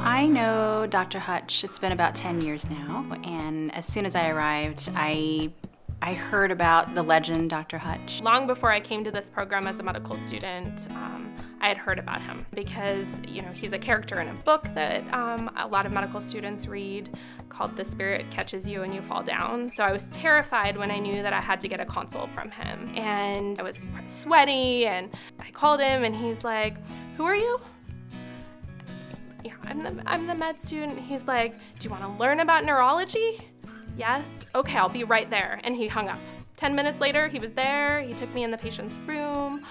I know Dr. Hutch, it's been about 10 years now, and as soon as I arrived, I heard about the legend, Dr. Hutch. Long before I came to this program as a medical student, I had heard about him because, he's a character in a book that a lot of medical students read called The Spirit Catches You and You Fall Down. So I was terrified when I knew that I had to get a consult from him. And I was sweaty, and I called him, and he's like, "Who are you?" "Yeah, I'm the med student." He's like, "Do you want to learn about neurology?" "Yes." "Okay, I'll be right there." And he hung up. 10 minutes later, he was there. He took me in the patient's room,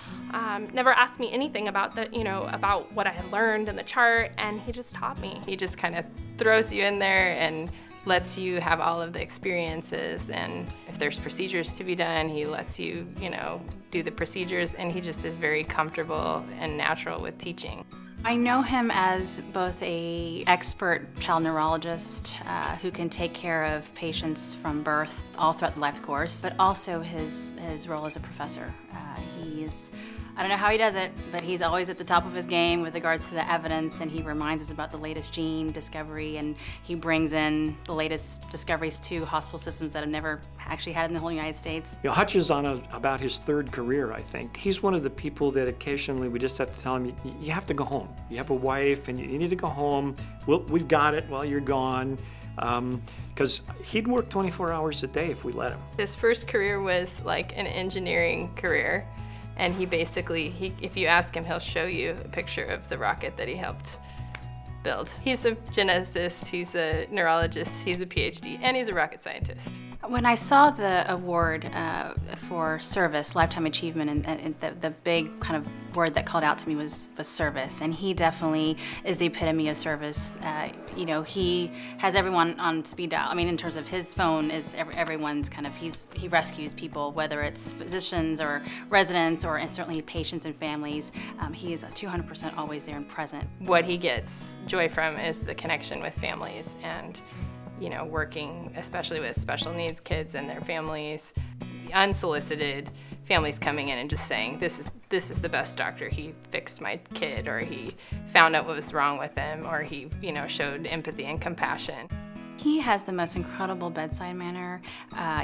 never asked me anything about about what I had learned in the chart, and he just taught me. He just kind of throws you in there and lets you have all of the experiences, and if there's procedures to be done, he lets you, do the procedures, and he just is very comfortable and natural with teaching. I know him as both an expert child neurologist who can take care of patients from birth all throughout the life course, but also his role as a professor. I don't know how he does it, but he's always at the top of his game with regards to the evidence, and he reminds us about the latest gene discovery, and he brings in the latest discoveries to hospital systems that have never actually had in the whole United States. Hutch is on about his third career, I think. He's one of the people that occasionally we just have to tell him, you have to go home. You have a wife, and you need to go home. We've got it while you're gone. Because he'd work 24 hours a day if we let him. His first career was like an engineering career. And he basically, if you ask him, he'll show you a picture of the rocket that he helped build. He's a geneticist, he's a neurologist, he's a PhD, and he's a rocket scientist. When I saw the award for service, lifetime achievement, and the big kind of word that called out to me was service, and he definitely is the epitome of service. He has everyone on speed dial. I mean, in terms of his phone is everyone's kind of, he rescues people, whether it's physicians or residents or certainly patients and families. He is 200% always there and present. What he gets joy from is the connection with families and working especially with special needs kids and their families, unsolicited families coming in and just saying, this is the best doctor. He fixed my kid, or he found out what was wrong with him, or he showed empathy and compassion. He has the most incredible bedside manner.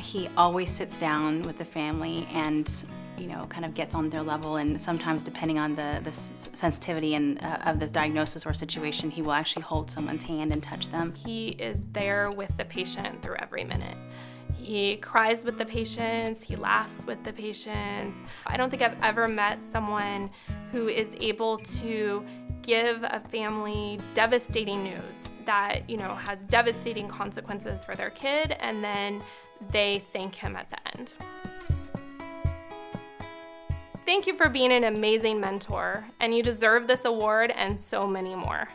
He always sits down with the family and kind of gets on their level, and sometimes depending on the sensitivity and of the diagnosis or situation, he will actually hold someone's hand and touch them. He is there with the patient through every minute. He cries with the patients, he laughs with the patients. I don't think I've ever met someone who is able to give a family devastating news that, has devastating consequences for their kid, and then they thank him at the end. Thank you for being an amazing mentor, and you deserve this award and so many more.